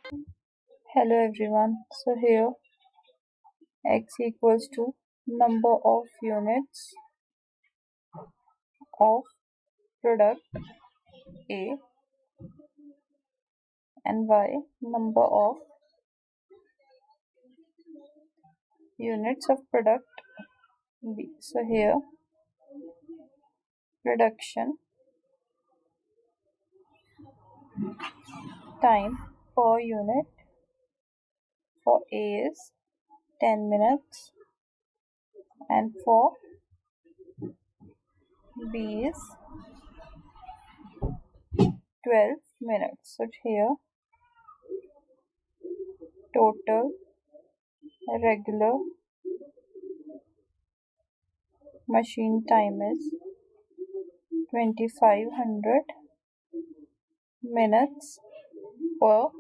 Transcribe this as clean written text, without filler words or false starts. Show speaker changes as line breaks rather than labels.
Hello everyone. So here x equals to number of units of product A and y number of units of product B. So here production time per unit for A is 10 minutes and for B is 12 minutes. So here total regular machine time is 2500 minutes per